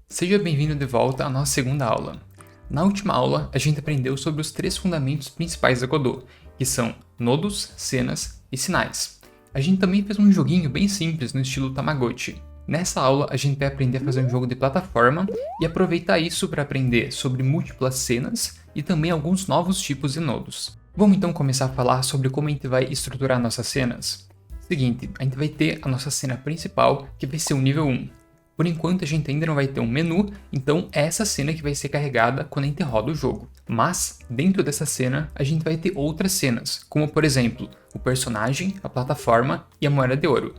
Seja bem-vindo de volta à nossa segunda aula. Na última aula, a gente aprendeu sobre os três fundamentos principais da Godot, que são nodos, cenas e sinais. A gente também fez um joguinho bem simples no estilo Tamagotchi. Nessa aula, a gente vai aprender a fazer um jogo de plataforma e aproveitar isso para aprender sobre múltiplas cenas e também alguns novos tipos de nodos. Vamos então começar a falar sobre como a gente vai estruturar nossas cenas? Seguinte, a gente vai ter a nossa cena principal, que vai ser o nível 1. Por enquanto a gente ainda não vai ter um menu, então é essa cena que vai ser carregada quando a gente roda o jogo. Mas, dentro dessa cena, a gente vai ter outras cenas, como por exemplo, o personagem, a plataforma e a moeda de ouro.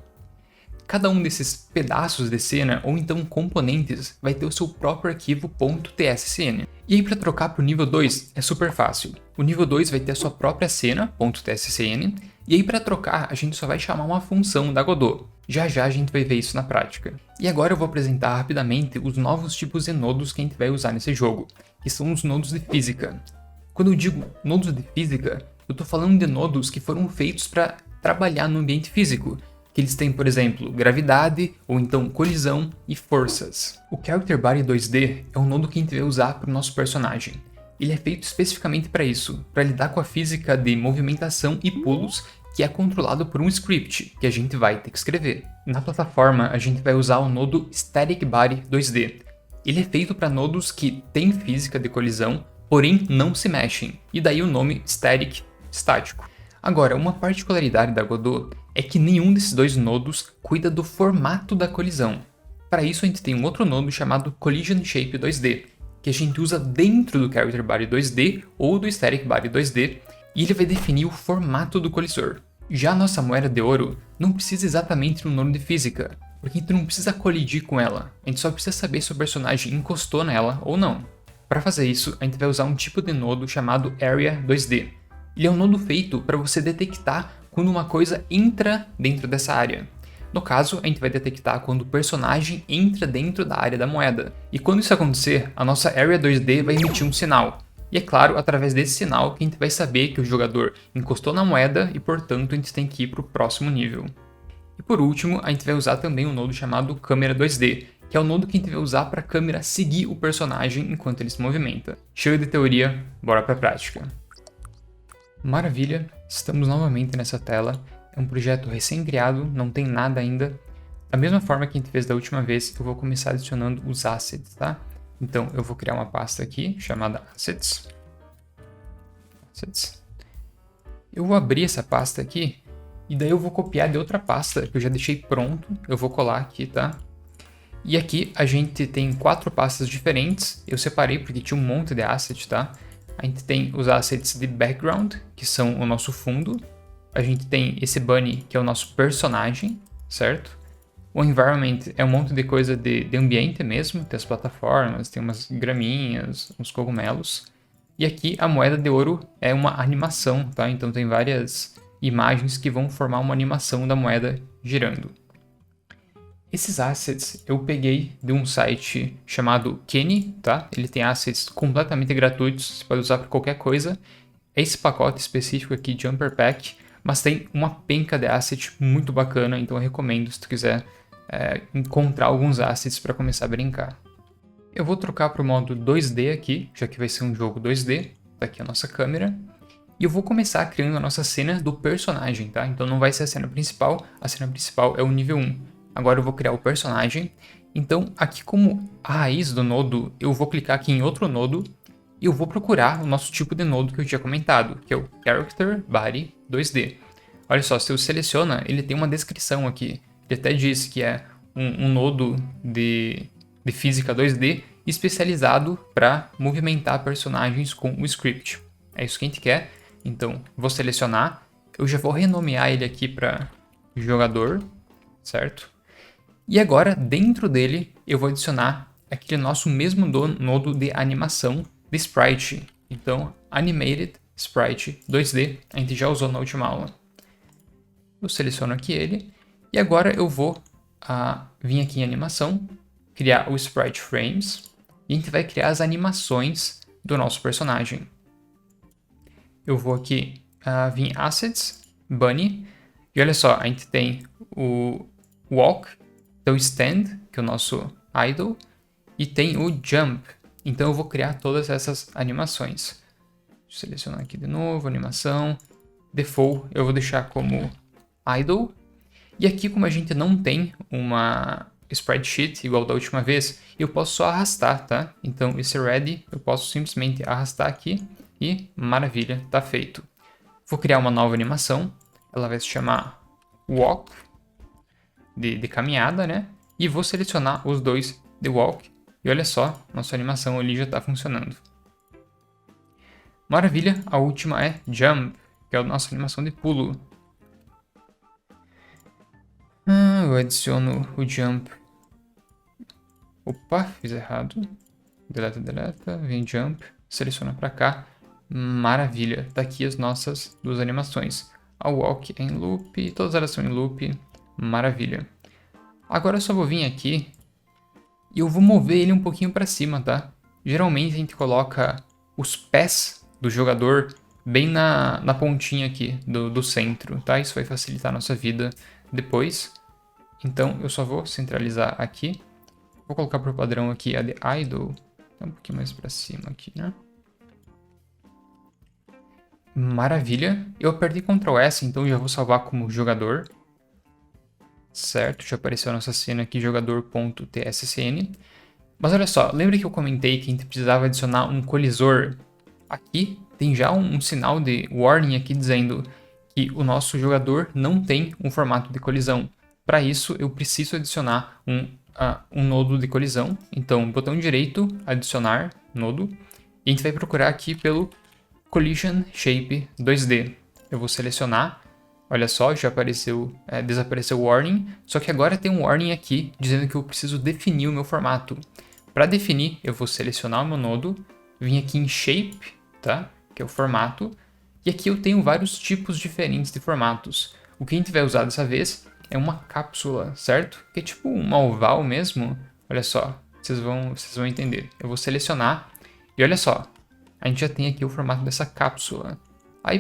Cada um desses pedaços de cena, ou então componentes, vai ter o seu próprio arquivo .tscn. E aí para trocar para o nível 2 é super fácil. O nível 2 vai ter a sua própria cena .tscn, e aí para trocar a gente só vai chamar uma função da Godot. Já já a gente vai ver isso na prática. E agora eu vou apresentar rapidamente os novos tipos de nodos que a gente vai usar nesse jogo, que são os nodos de física. Quando eu digo nodos de física, eu estou falando de nodos que foram feitos para trabalhar no ambiente físico, que eles têm, por exemplo, gravidade, ou então colisão e forças. O Character Body 2D é um nodo que a gente vai usar para o nosso personagem. Ele é feito especificamente para isso, para lidar com a física de movimentação e pulos, que é controlado por um script, que a gente vai ter que escrever. Na plataforma, a gente vai usar o nodo Static Body 2D. Ele é feito para nodos que têm física de colisão, porém não se mexem, e daí o nome Static, estático. Agora, uma particularidade da Godot é que nenhum desses dois nodos cuida do formato da colisão. Para isso, a gente tem um outro nodo chamado Collision Shape 2D, que a gente usa dentro do Character Body 2D ou do Static Body 2D, e ele vai definir o formato do colisor. Já a nossa moeda de ouro não precisa exatamente de um nodo de física, porque a gente não precisa colidir com ela, a gente só precisa saber se o personagem encostou nela ou não. Para fazer isso, a gente vai usar um tipo de nodo chamado Area 2D. Ele é um nodo feito para você detectar quando uma coisa entra dentro dessa área. No caso, a gente vai detectar quando o personagem entra dentro da área da moeda. E quando isso acontecer, a nossa Area 2D vai emitir um sinal. E é claro, através desse sinal que a gente vai saber que o jogador encostou na moeda e, portanto, a gente tem que ir para o próximo nível. E por último, a gente vai usar também um nodo chamado Câmera 2D, que é o nodo que a gente vai usar para a câmera seguir o personagem enquanto ele se movimenta. Chega de teoria, bora para a prática. Maravilha, estamos novamente nessa tela. É um projeto recém-criado, não tem nada ainda. Da mesma forma que a gente fez da última vez, eu vou começar adicionando os assets, tá? Então, eu vou criar uma pasta aqui, chamada Assets. Eu vou abrir essa pasta aqui, e daí eu vou copiar de outra pasta, que eu já deixei pronto. Eu vou colar aqui, tá? E aqui a gente tem 4 pastas diferentes. Eu separei porque tinha um monte de assets, tá? A gente tem os assets de background, que são o nosso fundo. A gente tem esse bunny, que é o nosso personagem, certo? O environment é um monte de coisa de ambiente mesmo, tem as plataformas, tem umas graminhas, uns cogumelos. E aqui a moeda de ouro é uma animação, tá? Então tem várias imagens que vão formar uma animação da moeda girando. Esses assets eu peguei de um site chamado Kenny, tá? Ele tem assets completamente gratuitos, você pode usar para qualquer coisa. Esse pacote específico aqui, Jumper Pack, mas tem uma penca de asset muito bacana, então eu recomendo se tu quiser encontrar alguns assets para começar a brincar. Eu vou trocar para o modo 2D aqui, já que vai ser um jogo 2D, tá aqui a nossa câmera. E eu vou começar criando a nossa cena do personagem, tá? Então não vai ser a cena principal é o nível 1. Agora eu vou criar o personagem. Então aqui como a raiz do nodo, eu vou clicar aqui em outro nodo e eu vou procurar o nosso tipo de nodo que eu tinha comentado, que é o Character Body 2D. Olha só, se eu seleciona, ele tem uma descrição aqui. Ele até diz que é um nodo de física 2D especializado para movimentar personagens com o script. É isso que a gente quer. Então, vou selecionar. Eu já vou renomear ele aqui para jogador, certo? E agora, dentro dele, eu vou adicionar aquele nosso mesmo nodo de animação de sprite. Então, Animated Sprite 2D, a gente já usou na última aula. Eu seleciono aqui ele. E agora eu vou vir aqui em animação, criar o Sprite Frames, e a gente vai criar as animações do nosso personagem. Eu vou aqui vir em Assets, Bunny, e olha só, a gente tem o Walk, então Stand, que é o nosso idle, e tem o Jump. Então eu vou criar todas essas animações. Deixa eu selecionar aqui de novo, animação. Default eu vou deixar como Idle. E aqui, como a gente não tem uma spreadsheet igual da última vez, eu posso só arrastar, tá? Então esse ready eu posso simplesmente arrastar aqui e maravilha, tá feito. Vou criar uma nova animação, ela vai se chamar Walk, de caminhada, né? E vou selecionar os dois de Walk. E olha só, nossa animação ali já está funcionando. Maravilha, a última é Jump, que é a nossa animação de pulo. Eu adiciono o Jump. Opa, fiz errado. Deleta, vem Jump, seleciona para cá. Maravilha, tá aqui as nossas duas animações. A Walk é em loop, todas elas são em loop. Maravilha. Agora eu só vou vir aqui e eu vou mover ele um pouquinho para cima, tá? Geralmente a gente coloca os pés do jogador bem na pontinha aqui do centro, tá? Isso vai facilitar a nossa vida depois. Então eu só vou centralizar aqui. Vou colocar para o padrão aqui a de Idle. Um pouquinho mais para cima aqui, né? Maravilha. Eu apertei Ctrl S, então já vou salvar como jogador. Certo, já apareceu a nossa cena aqui, jogador.tscn. Mas olha só, lembra que eu comentei que a gente precisava adicionar um colisor? Aqui tem já um sinal de warning aqui dizendo que o nosso jogador não tem um formato de colisão. Para isso, eu preciso adicionar um nodo de colisão. Então, botão direito, adicionar nodo. E a gente vai procurar aqui pelo Collision Shape 2D. Eu vou selecionar. Olha só, já apareceu, desapareceu o warning, só que agora tem um warning aqui dizendo que eu preciso definir o meu formato. Para definir, eu vou selecionar o meu nodo, vim aqui em Shape, tá? Que é o formato, e aqui eu tenho vários tipos diferentes de formatos. O que a gente vai usar dessa vez é uma cápsula, certo? Que é tipo uma oval mesmo. Olha só, vocês vão entender. Eu vou selecionar, e olha só, a gente já tem aqui o formato dessa cápsula. Aí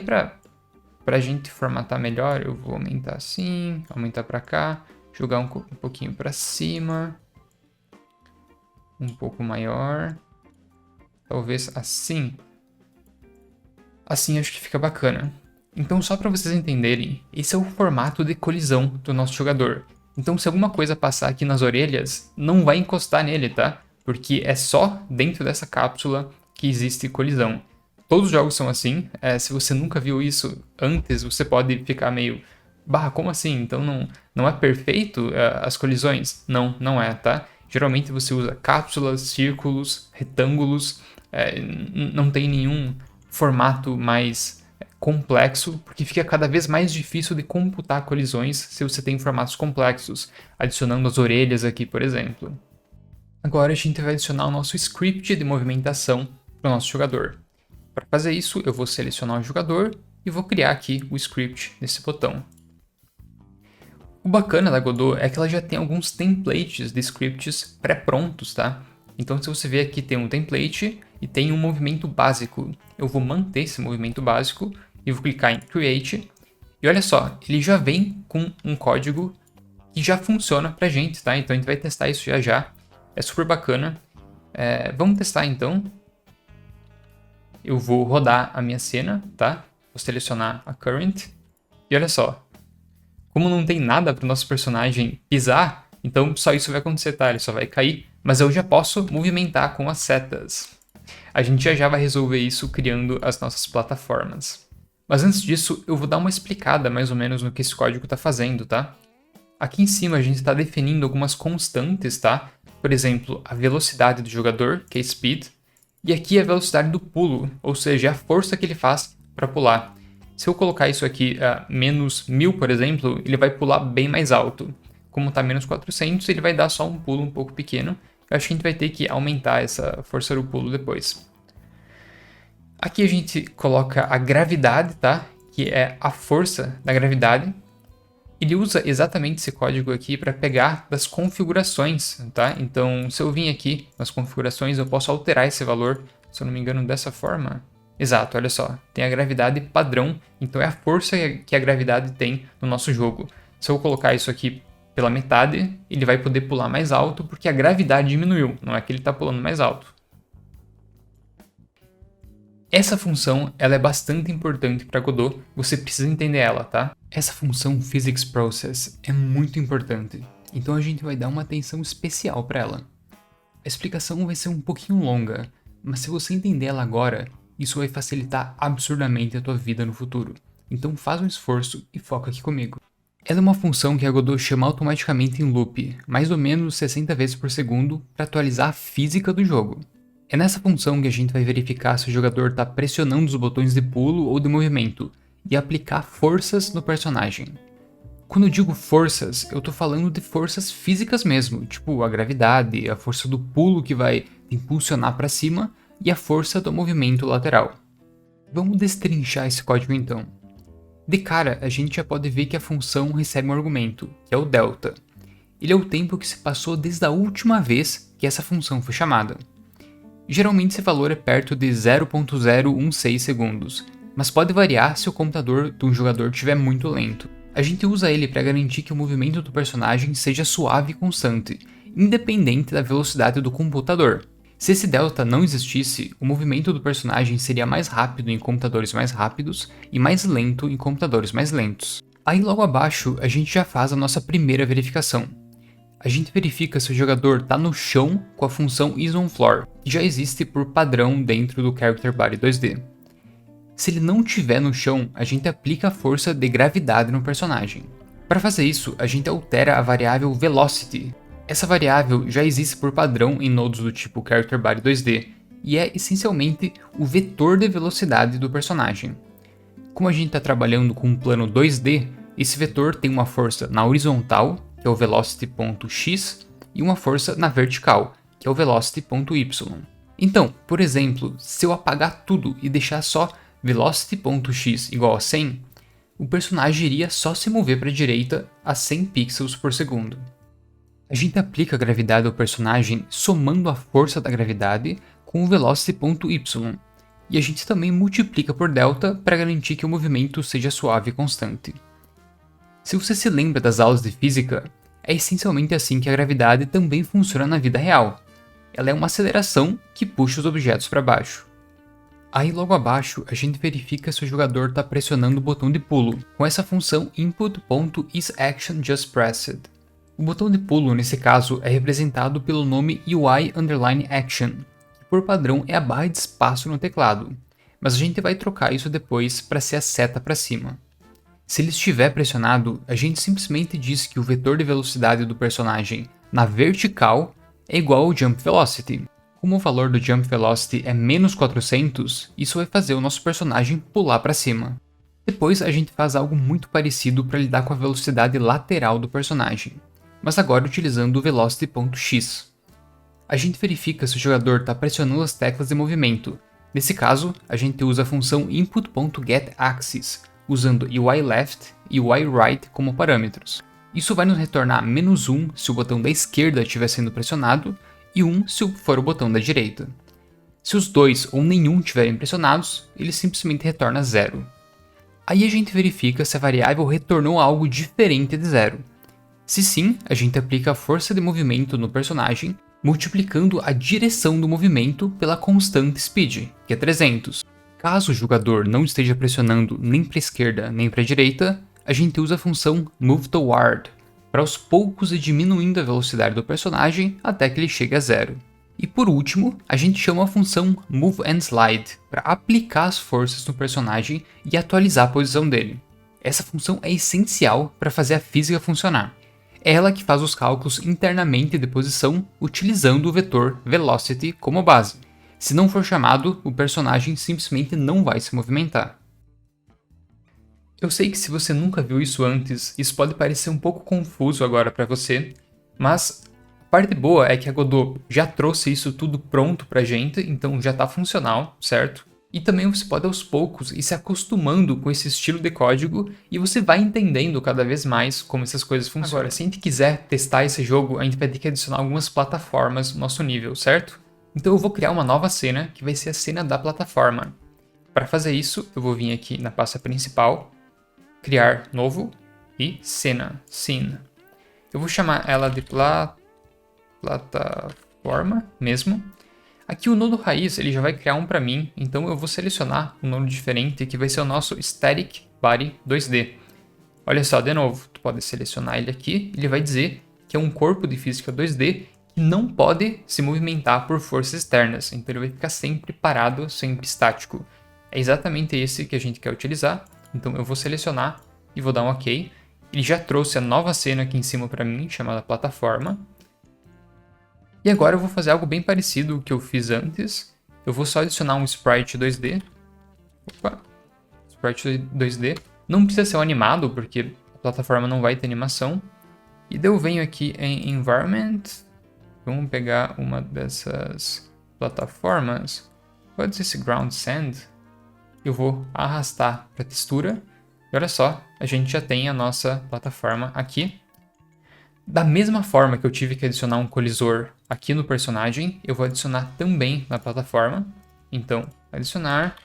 Pra gente formatar melhor, eu vou aumentar assim, aumentar pra cá, jogar um pouquinho pra cima, um pouco maior, talvez assim. Assim acho que fica bacana. Então só pra vocês entenderem, esse é o formato de colisão do nosso jogador. Então se alguma coisa passar aqui nas orelhas, não vai encostar nele, tá? Porque é só dentro dessa cápsula que existe colisão. Todos os jogos são assim, se você nunca viu isso antes, você pode ficar meio... como assim? Então não é perfeito as colisões? Não é, tá? Geralmente você usa cápsulas, círculos, retângulos, não tem nenhum formato mais complexo, porque fica cada vez mais difícil de computar colisões se você tem formatos complexos, adicionando as orelhas aqui, por exemplo. Agora a gente vai adicionar o nosso script de movimentação para o nosso jogador. Para fazer isso, eu vou selecionar o jogador e vou criar aqui o script nesse botão. O bacana da Godot é que ela já tem alguns templates de scripts pré-prontos, tá? Então, se você ver aqui, tem um template e tem um movimento básico. Eu vou manter esse movimento básico e vou clicar em Create. E olha só, ele já vem com um código que já funciona pra gente, tá? Então, a gente vai testar isso já. É super bacana. Vamos testar, então. Eu vou rodar a minha cena, tá? Vou selecionar a Current. E olha só. Como não tem nada para o nosso personagem pisar, então só isso vai acontecer, tá? Ele só vai cair. Mas eu já posso movimentar com as setas. A gente já vai resolver isso criando as nossas plataformas. Mas antes disso, eu vou dar uma explicada mais ou menos no que esse código está fazendo, tá? Aqui em cima a gente está definindo algumas constantes, tá? Por exemplo, a velocidade do jogador, que é Speed. E aqui a velocidade do pulo, ou seja, a força que ele faz para pular. Se eu colocar isso aqui a menos 1000, por exemplo, ele vai pular bem mais alto. Como está menos 400, ele vai dar só um pulo um pouco pequeno. Eu acho que a gente vai ter que aumentar essa força do pulo depois. Aqui a gente coloca a gravidade, tá? Que é a força da gravidade. Ele usa exatamente esse código aqui para pegar das configurações, tá? Então, se eu vim aqui nas configurações, eu posso alterar esse valor, se eu não me engano, dessa forma. Exato, olha só, tem a gravidade padrão, então é a força que a gravidade tem no nosso jogo. Se eu colocar isso aqui pela metade, ele vai poder pular mais alto porque a gravidade diminuiu, não é que ele está pulando mais alto. Essa função ela é bastante importante para Godot, você precisa entender ela, tá? Essa função Physics Process é muito importante, então a gente vai dar uma atenção especial para ela. A explicação vai ser um pouquinho longa, mas se você entender ela agora, isso vai facilitar absurdamente a tua vida no futuro. Então faz um esforço e foca aqui comigo. Ela é uma função que a Godot chama automaticamente em loop, mais ou menos 60 vezes por segundo, para atualizar a física do jogo. É nessa função que a gente vai verificar se o jogador está pressionando os botões de pulo ou de movimento, e aplicar forças no personagem. Quando eu digo forças, eu estou falando de forças físicas mesmo, tipo a gravidade, a força do pulo que vai te impulsionar para cima e a força do movimento lateral. Vamos destrinchar esse código então. De cara, a gente já pode ver que a função recebe um argumento, que é o delta. Ele é o tempo que se passou desde a última vez que essa função foi chamada. Geralmente esse valor é perto de 0.016 segundos, mas pode variar se o computador de um jogador estiver muito lento. A gente usa ele para garantir que o movimento do personagem seja suave e constante, independente da velocidade do computador. Se esse delta não existisse, o movimento do personagem seria mais rápido em computadores mais rápidos e mais lento em computadores mais lentos. Aí logo abaixo a gente já faz a nossa primeira verificação. A gente verifica se o jogador está no chão com a função isOnFloor, que já existe por padrão dentro do Character Body 2D. Se ele não estiver no chão, a gente aplica a força de gravidade no personagem. Para fazer isso, a gente altera a variável Velocity. Essa variável já existe por padrão em nodos do tipo Character Body 2D, e é essencialmente o vetor de velocidade do personagem. Como a gente está trabalhando com um plano 2D, esse vetor tem uma força na horizontal, que é o velocity.x, e uma força na vertical, que é o velocity.y. Então, por exemplo, se eu apagar tudo e deixar só velocity.x igual a 100, o personagem iria só se mover para a direita a 100 pixels por segundo. A gente aplica a gravidade ao personagem somando a força da gravidade com o velocity.y, e a gente também multiplica por delta para garantir que o movimento seja suave e constante. Se você se lembra das aulas de física, é essencialmente assim que a gravidade também funciona na vida real. Ela é uma aceleração que puxa os objetos para baixo. Aí logo abaixo a gente verifica se o jogador está pressionando o botão de pulo, com essa função input.isActionJustPressed. O botão de pulo nesse caso é representado pelo nome UI_Action, que por padrão é a barra de espaço no teclado, mas a gente vai trocar isso depois para ser a seta para cima. Se ele estiver pressionado, a gente simplesmente diz que o vetor de velocidade do personagem na vertical é igual ao Jump Velocity. Como o valor do Jump Velocity é menos 400, isso vai fazer o nosso personagem pular para cima. Depois a gente faz algo muito parecido para lidar com a velocidade lateral do personagem, mas agora utilizando o velocity.x. A gente verifica se o jogador está pressionando as teclas de movimento. Nesse caso, a gente usa a função input.getAxis, usando UILeft e UIRight como parâmetros. Isso vai nos retornar -1 se o botão da esquerda estiver sendo pressionado e 1 se for o botão da direita. Se os dois ou nenhum estiverem pressionados, ele simplesmente retorna 0. Aí a gente verifica se a variável retornou algo diferente de 0. Se sim, a gente aplica a força de movimento no personagem, multiplicando a direção do movimento pela constante speed, que é 300. Caso o jogador não esteja pressionando nem para a esquerda nem para a direita, a gente usa a função moveToward, para aos poucos ir diminuindo a velocidade do personagem até que ele chegue a 0. E por último, a gente chama a função moveAndSlide, para aplicar as forças no personagem e atualizar a posição dele. Essa função é essencial para fazer a física funcionar. É ela que faz os cálculos internamente de posição utilizando o vetor velocity como base. Se não for chamado, o personagem simplesmente não vai se movimentar. Eu sei que se você nunca viu isso antes, isso pode parecer um pouco confuso agora para você, mas a parte boa é que a Godot já trouxe isso tudo pronto pra gente, então já está funcional, certo? E também você pode aos poucos ir se acostumando com esse estilo de código e você vai entendendo cada vez mais como essas coisas funcionam. Agora, se a gente quiser testar esse jogo, a gente vai ter que adicionar algumas plataformas no nosso nível, certo? Então eu vou criar uma nova cena, que vai ser a cena da plataforma. Para fazer isso, eu vou vir aqui na pasta principal, criar novo e cena, scene. Eu vou chamar ela de plataforma mesmo. Aqui o nodo raiz ele já vai criar um para mim, então eu vou selecionar um nodo diferente que vai ser o nosso Static Body 2D. Olha só, de novo, tu pode selecionar ele aqui, ele vai dizer que é um corpo de física 2D que não pode se movimentar por forças externas, então ele vai ficar sempre parado, sempre estático. É exatamente esse que a gente quer utilizar, então eu vou selecionar e vou dar um OK. Ele já trouxe a nova cena aqui em cima para mim, chamada plataforma. E agora eu vou fazer algo bem parecido ao que eu fiz antes. Eu vou só adicionar um Sprite 2D. Opa! Sprite 2D. Não precisa ser um animado, porque a plataforma não vai ter animação. E daí eu venho aqui em Environment. Vamos pegar uma dessas plataformas. Pode ser esse Ground Sand. Eu vou arrastar para a textura. E olha só, a gente já tem a nossa plataforma aqui. Da mesma forma que eu tive que adicionar um colisor aqui no personagem, eu vou adicionar também na plataforma. Então, adicionar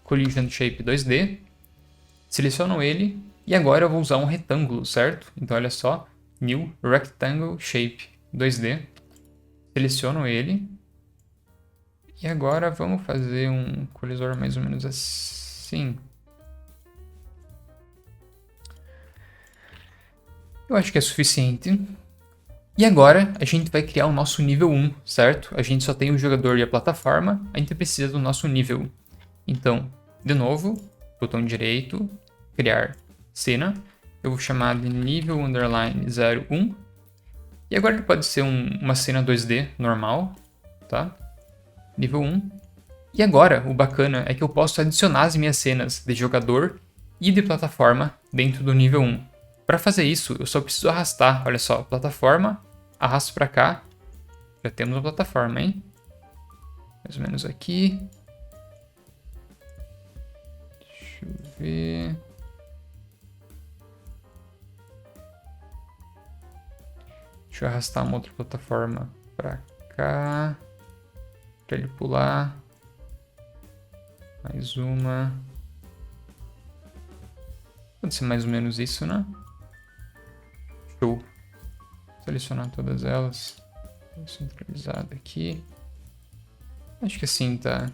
Collision Shape 2D. Seleciono ele e agora eu vou usar um retângulo, certo? Então, olha só, New Rectangle Shape 2D. Seleciono ele. E agora vamos fazer um colisor mais ou menos assim. Eu acho que é suficiente. E agora a gente vai criar o nosso nível 1, certo? A gente só tem o jogador e a plataforma, a gente precisa do nosso nível. Então, de novo, botão direito, criar cena. Eu vou chamar de nível underline 01. E agora ele pode ser uma cena 2D normal, tá? Nível 1. E agora, o bacana é que eu posso adicionar as minhas cenas de jogador e de plataforma dentro do nível 1. Para fazer isso, eu só preciso arrastar, olha só, plataforma, arrasto para cá, já temos a plataforma, hein? Mais ou menos aqui. Deixa eu ver. Deixa eu arrastar uma outra plataforma para cá, para ele pular. Mais uma. Pode ser mais ou menos isso, né? Show. Selecionar todas elas. Centralizado aqui. Acho que assim tá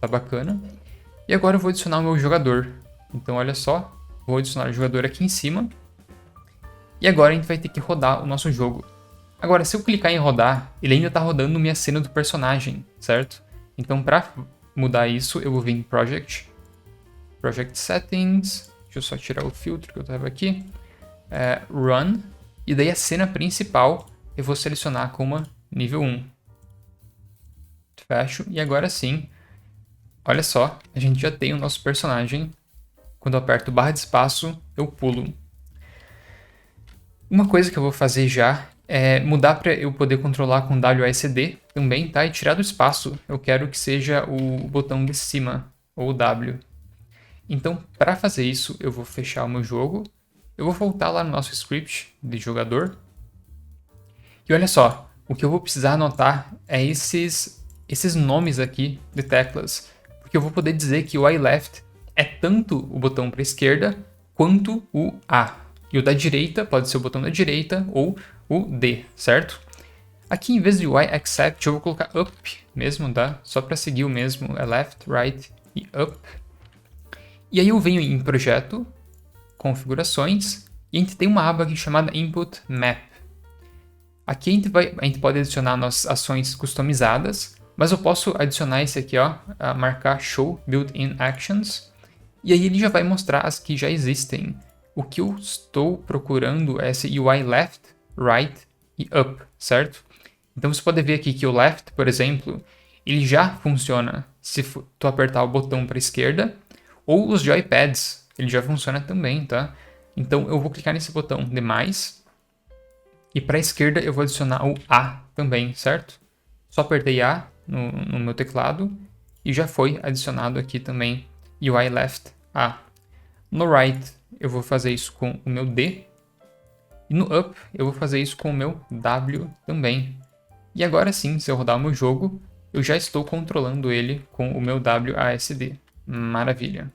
bacana. E agora eu vou adicionar o meu jogador. Então olha só, vou adicionar o jogador aqui em cima. E agora a gente vai ter que rodar o nosso jogo. Agora, se eu clicar em rodar, ele ainda está rodando minha cena do personagem, certo? Então para mudar isso, eu vou vir em Project Settings. Deixa eu só tirar o filtro que eu estava aqui. Run. E daí a cena principal eu vou selecionar como nível 1. Fecho. E agora sim, olha só, a gente já tem o nosso personagem. Quando eu aperto barra de espaço, eu pulo. Uma coisa que eu vou fazer já é mudar para eu poder controlar com WASD também, tá? E tirar do espaço, eu quero que seja o botão de cima, ou W. Então, para fazer isso, eu vou fechar o meu jogo. Eu vou voltar lá no nosso script de jogador. E olha só, o que eu vou precisar anotar é esses nomes aqui de teclas. Porque eu vou poder dizer que o iLeft é tanto o botão para a esquerda quanto o A. E o da direita pode ser o botão da direita ou o D, certo? Aqui, em vez de yAccept, eu vou colocar up mesmo, tá? Só para seguir o mesmo, é left, right e up. E aí eu venho em Projeto, Configurações, e a gente tem uma aba aqui chamada Input Map. Aqui a gente pode adicionar nossas ações customizadas, mas eu posso adicionar esse aqui, ó, marcar Show Built-in Actions, e aí ele já vai mostrar as que já existem. O que eu estou procurando é esse UI Left, Right e Up, certo? Então você pode ver aqui que o Left, por exemplo, ele já funciona se tu apertar o botão para a esquerda, ou os joypads, ele já funciona também, tá? Então eu vou clicar nesse botão de mais, e para a esquerda eu vou adicionar o A também, certo? Só apertei A no meu teclado, e já foi adicionado aqui também UI Left A. No Right eu vou fazer isso com o meu D, e no Up eu vou fazer isso com o meu W também. E agora sim, se eu rodar o meu jogo, eu já estou controlando ele com o meu WASD. Maravilha!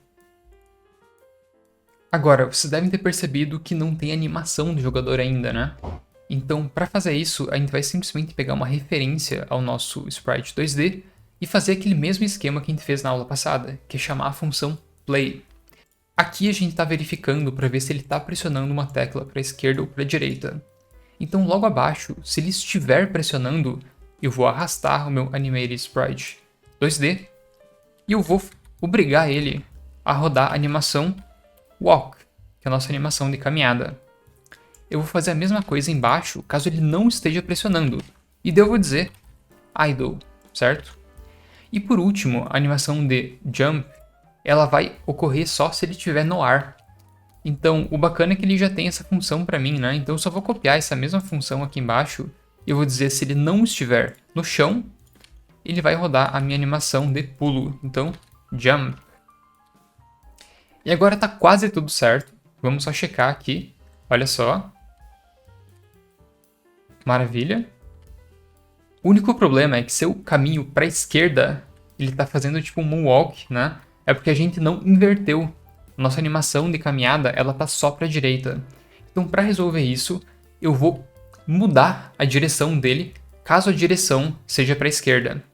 Agora, vocês devem ter percebido que não tem animação do jogador ainda, né? Então, para fazer isso, a gente vai simplesmente pegar uma referência ao nosso sprite 2D e fazer aquele mesmo esquema que a gente fez na aula passada, que é chamar a função play. Aqui a gente está verificando para ver se ele está pressionando uma tecla para a esquerda ou para a direita. Então, logo abaixo, se ele estiver pressionando, eu vou arrastar o meu Animated Sprite 2D e eu vou obrigar ele a rodar a animação Walk, que é a nossa animação de caminhada. Eu vou fazer a mesma coisa embaixo, caso ele não esteja pressionando. E daí eu vou dizer Idle, certo? E por último, a animação de Jump, ela vai ocorrer só se ele estiver no ar. Então, o bacana é que ele já tem essa função para mim, né? Então eu só vou copiar essa mesma função aqui embaixo. E eu vou dizer se ele não estiver no chão, ele vai rodar a minha animação de pulo. Então, Jump. E agora tá quase tudo certo. Vamos só checar aqui. Olha só. Maravilha. O único problema é que se eu caminho para a esquerda, ele tá fazendo tipo um moonwalk, né? É porque a gente não inverteu. Nossa animação de caminhada, ela tá só para a direita. Então, para resolver isso, eu vou mudar a direção dele, caso a direção seja para a esquerda.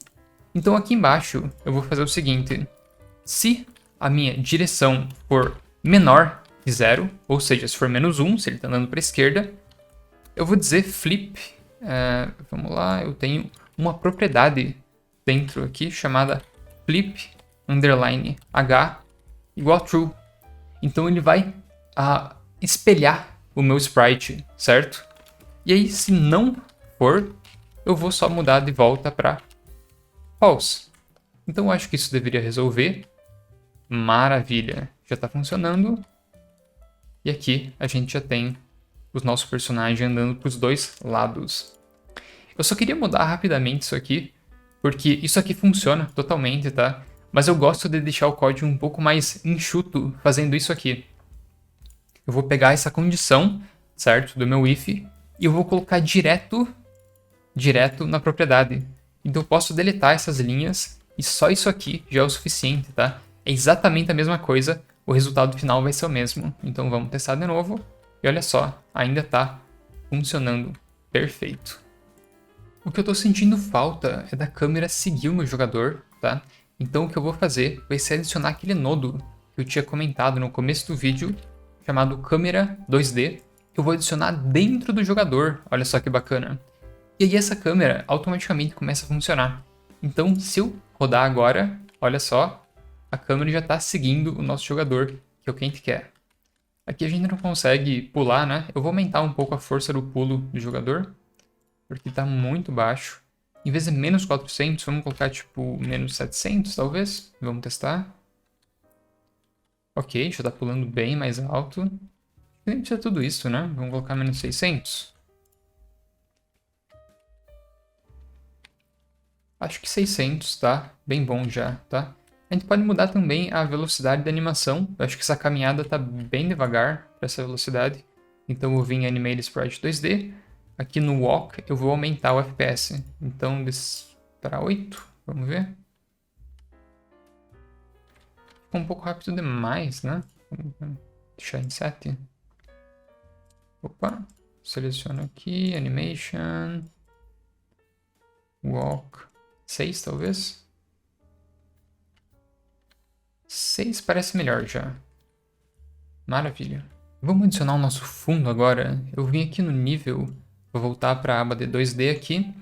Então, aqui embaixo, eu vou fazer o seguinte. Se a minha direção for menor que 0, ou seja, se for menos 1, se ele está andando para a esquerda, eu vou dizer flip. Vamos lá, eu tenho uma propriedade dentro aqui chamada flip underline h igual true. Então ele vai espelhar o meu sprite, certo? E aí, se não for, eu vou só mudar de volta para false. Então eu acho que isso deveria resolver. Maravilha, já está funcionando. E aqui a gente já tem os nossos personagens andando para os dois lados. Eu só queria mudar rapidamente isso aqui, porque isso aqui funciona totalmente, tá? Mas eu gosto de deixar o código um pouco mais enxuto fazendo isso aqui. Eu vou pegar essa condição, certo, do meu if, e eu vou colocar direto na propriedade. Então eu posso deletar essas linhas, e só isso aqui já é o suficiente, tá? É exatamente a mesma coisa, o resultado final vai ser o mesmo. Então vamos testar de novo, e olha só, ainda está funcionando perfeito. O que eu estou sentindo falta é da câmera seguir o meu jogador, tá? Então o que eu vou fazer vai ser adicionar aquele nodo que eu tinha comentado no começo do vídeo, chamado câmera 2D, que eu vou adicionar dentro do jogador, olha só que bacana. E aí essa câmera automaticamente começa a funcionar. Então se eu rodar agora, olha só, a câmera já está seguindo o nosso jogador, que é o que a gente quer. Aqui a gente não consegue pular, né? Eu vou aumentar um pouco a força do pulo do jogador, porque está muito baixo. Em vez de menos 400, vamos colocar tipo menos 700, talvez. Vamos testar. Ok, já está pulando bem mais alto. Nem precisa tudo isso, né? Vamos colocar menos 600. Acho que 600 tá bem bom já, tá? A gente pode mudar também a velocidade da animação. Eu acho que essa caminhada tá bem devagar para essa velocidade. Então eu vou vir em Animated Sprite 2D. Aqui no Walk eu vou aumentar o FPS. Então para 8, vamos ver. Ficou um pouco rápido demais, né? Vamos deixar em 7. Opa, seleciono aqui, Animation, Walk, 6 talvez. 6 parece melhor já. Maravilha. Vamos adicionar o nosso fundo agora. Eu vim aqui no nível, vou voltar para a aba de 2D aqui.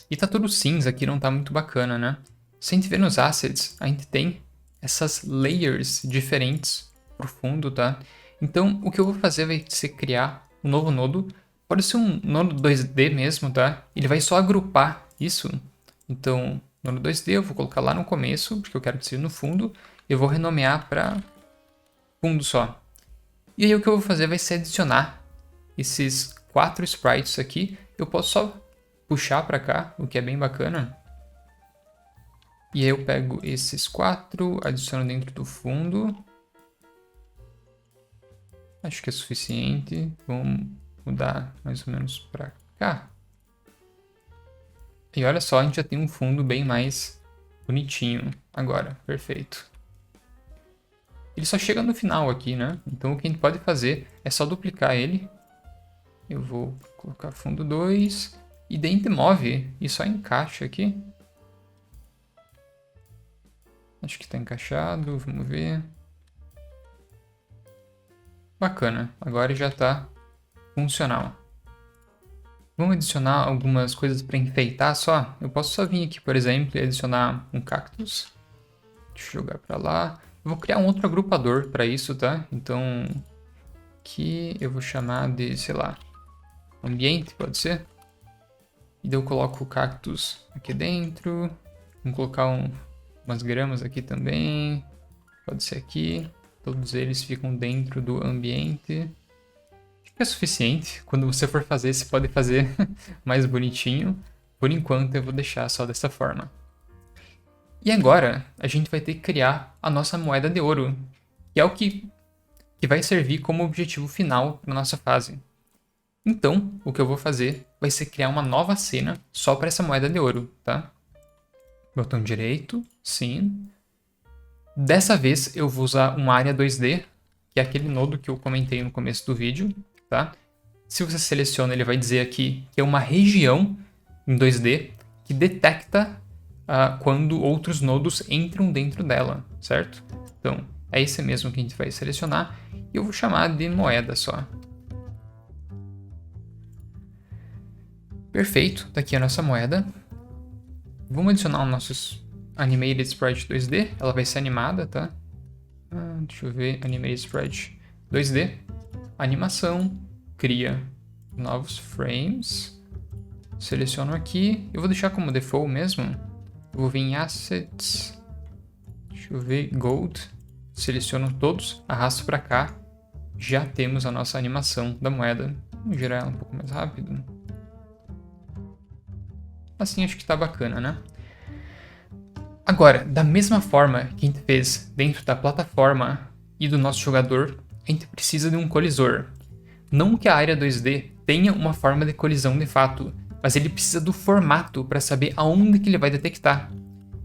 E tá tudo cinza aqui, não tá muito bacana, né? Se a gente ver nos assets, a gente tem essas layers diferentes pro fundo, tá? Então, o que eu vou fazer vai ser criar um novo nodo. Pode ser um nodo 2D mesmo, tá? Ele vai só agrupar isso. Então, nodo 2D eu vou colocar lá no começo, porque eu quero que seja no fundo. Eu vou renomear para fundo só. E aí o que eu vou fazer vai ser adicionar esses 4 sprites aqui. Eu posso só puxar para cá, o que é bem bacana. E aí eu pego esses 4, adiciono dentro do fundo. Acho que é suficiente. Vamos mudar mais ou menos para cá. E olha só, a gente já tem um fundo bem mais bonitinho agora. Perfeito. Ele só chega no final aqui, né? Então o que a gente pode fazer é só duplicar ele. Eu vou colocar fundo 2 e dentro move e só encaixa aqui. Acho que está encaixado, vamos ver. Bacana, agora já está funcional. Vamos adicionar algumas coisas para enfeitar só. Eu posso só vir aqui, por exemplo, e adicionar um cactus. Deixa eu jogar para lá. Eu vou criar um outro agrupador para isso, tá? Então, aqui eu vou chamar de, sei lá, ambiente, pode ser? E daí eu coloco o cactus aqui dentro. Vamos colocar umas gramas aqui também. Pode ser aqui. Todos eles ficam dentro do ambiente. Acho que é suficiente. Quando você for fazer, você pode fazer mais bonitinho. Por enquanto eu vou deixar só dessa forma. E agora a gente vai ter que criar a nossa moeda de ouro, que é o que vai servir como objetivo final para nossa fase. Então, o que eu vou fazer vai ser criar uma nova cena só para essa moeda de ouro, tá? Botão direito, sim. Dessa vez eu vou usar um Area 2D, que é aquele nodo que eu comentei no começo do vídeo, tá? Se você seleciona, ele vai dizer aqui que é uma região em 2D que detecta quando outros nodos entram dentro dela, certo? Então, é esse mesmo que a gente vai selecionar e eu vou chamar de moeda só. Perfeito, tá aqui a nossa moeda. Vamos adicionar os nossos Animated Sprite 2D, ela vai ser animada, tá? Deixa eu ver, Animated Sprite 2D, animação, cria novos frames, seleciono aqui, eu vou deixar como default mesmo, eu vou vir em Assets, deixa eu ver, Gold, seleciono todos, arrasto para cá, já temos a nossa animação da moeda. Vamos girar ela um pouco mais rápido. Assim acho que tá bacana, né? Agora, da mesma forma que a gente fez dentro da plataforma e do nosso jogador, a gente precisa de um colisor. Não que a área 2D tenha uma forma de colisão de fato, mas ele precisa do formato para saber aonde que ele vai detectar.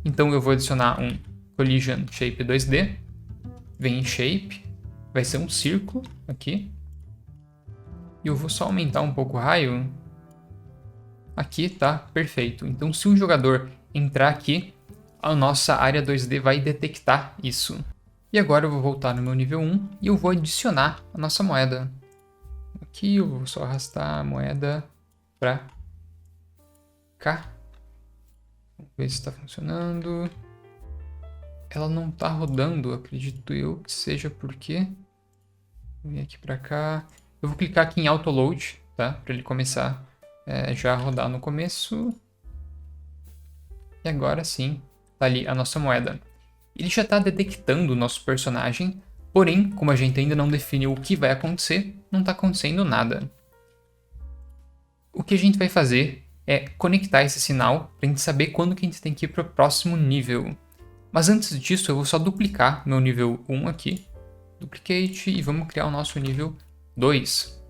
Então eu vou adicionar um Collision Shape 2D, vem em Shape, vai ser um círculo aqui, e eu vou só aumentar um pouco o raio. Aqui tá perfeito. Então se um jogador entrar aqui, a nossa área 2D vai detectar isso. E agora eu vou voltar no meu nível 1 e eu vou adicionar a nossa moeda. Aqui eu vou só arrastar a moeda para cá. Vamos ver se está funcionando. Ela não está rodando, acredito eu que seja porque... Vou vir aqui para cá. Eu vou clicar aqui em Auto Load, tá? Para ele começar já a rodar no começo. E agora sim, tá ali a nossa moeda. Ele já está detectando o nosso personagem, porém, como a gente ainda não definiu o que vai acontecer, não está acontecendo nada. O que a gente vai fazer é conectar esse sinal para a gente saber quando que a gente tem que ir para o próximo nível. Mas antes disso, eu vou só duplicar meu nível 1 aqui. Duplicate e vamos criar o nosso nível 2.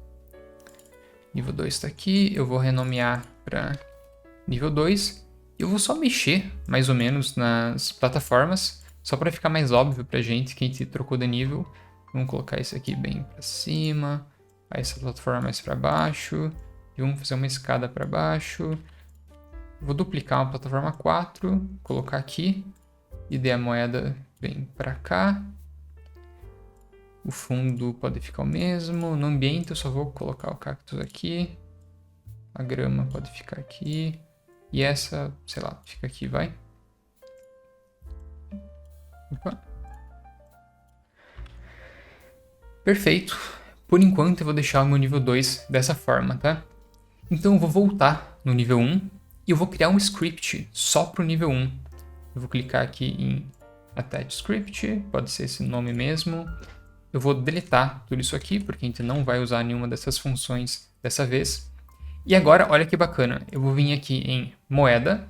Nível 2 está aqui, eu vou renomear para nível 2. Eu vou só mexer, mais ou menos, nas plataformas, só para ficar mais óbvio pra gente que a gente trocou de nível. Vamos colocar isso aqui bem para cima, essa plataforma mais para baixo, e vamos fazer uma escada para baixo. Vou duplicar uma plataforma 4, colocar aqui, e daí a moeda vem para cá. O fundo pode ficar o mesmo. No ambiente eu só vou colocar o cactus aqui. A grama pode ficar aqui. E essa, sei lá, fica aqui, vai. Opa. Perfeito. Por enquanto eu vou deixar o meu nível 2 dessa forma, tá? Então eu vou voltar no nível 1 e eu vou criar um script só para o nível 1. Eu vou clicar aqui em Attach Script, pode ser esse nome mesmo. Eu vou deletar tudo isso aqui, porque a gente não vai usar nenhuma dessas funções dessa vez. E agora, olha que bacana, eu vou vir aqui em moeda,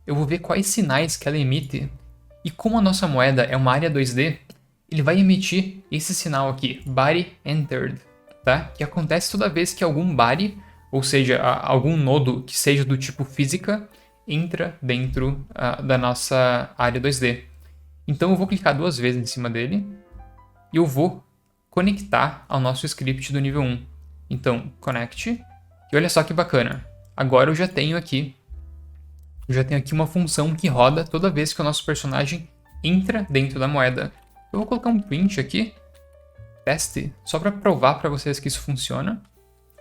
eu vou ver quais sinais que ela emite, e como a nossa moeda é uma área 2D, ele vai emitir esse sinal aqui, body entered, tá? Que acontece toda vez que algum body, ou seja, algum nodo que seja do tipo física, entra dentro da nossa área 2D. Então eu vou clicar 2 vezes em cima dele, e eu vou conectar ao nosso script do nível 1. Então, connect. E olha só que bacana. Agora eu já tenho aqui uma função que roda toda vez que o nosso personagem entra dentro da moeda. Eu vou colocar um print aqui, teste, só para provar para vocês que isso funciona.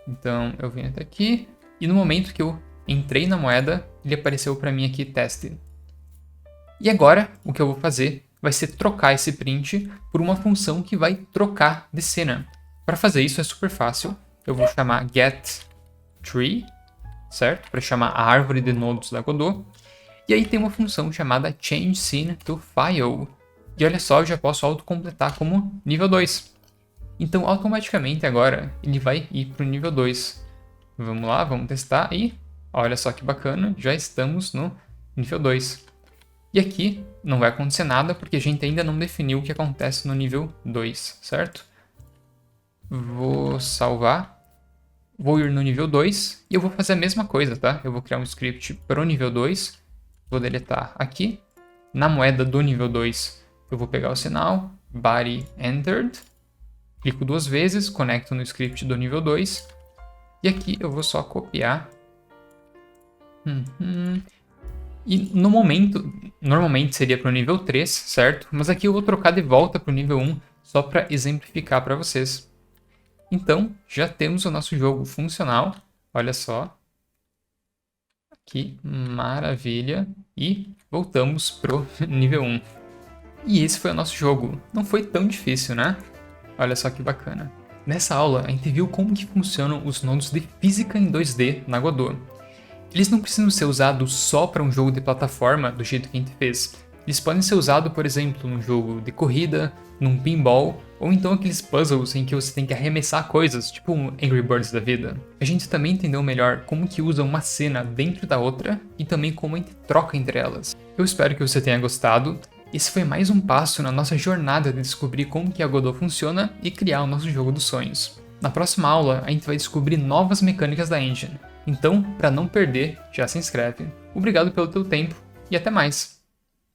Então eu venho até aqui e no momento que eu entrei na moeda, ele apareceu para mim aqui teste. E agora o que eu vou fazer vai ser trocar esse print por uma função que vai trocar de cena. Para fazer isso é super fácil. Eu vou chamar getTree, certo? Para chamar a árvore de nodos da Godot. E aí tem uma função chamada changeSceneToFile. E olha só, eu já posso autocompletar como nível 2. Então automaticamente agora ele vai ir para o nível 2. Vamos lá, vamos testar e olha só que bacana, já estamos no nível 2. E aqui não vai acontecer nada porque a gente ainda não definiu o que acontece no nível 2, certo? Vou salvar. Vou ir no nível 2 e eu vou fazer a mesma coisa, tá? Eu vou criar um script para o nível 2. Vou deletar aqui. Na moeda do nível 2, eu vou pegar o sinal, body entered. Clico 2 vezes, conecto no script do nível 2. E aqui eu vou só copiar. E no momento, normalmente seria para o nível 3, certo? Mas aqui eu vou trocar de volta para o nível 1, só para exemplificar para vocês. Então, já temos o nosso jogo funcional. Olha só. Que maravilha. E voltamos pro nível 1. E esse foi o nosso jogo. Não foi tão difícil, né? Olha só que bacana. Nessa aula, a gente viu como que funcionam os nodos de física em 2D na Godot. Eles não precisam ser usados só para um jogo de plataforma do jeito que a gente fez. Eles podem ser usados, por exemplo, num jogo de corrida, num pinball, ou então aqueles puzzles em que você tem que arremessar coisas, tipo um Angry Birds da vida. A gente também entendeu melhor como que usa uma cena dentro da outra e também como a gente troca entre elas. Eu espero que você tenha gostado. Esse foi mais um passo na nossa jornada de descobrir como que a Godot funciona e criar o nosso jogo dos sonhos. Na próxima aula, a gente vai descobrir novas mecânicas da engine. Então, para não perder, já se inscreve. Obrigado pelo teu tempo e até mais!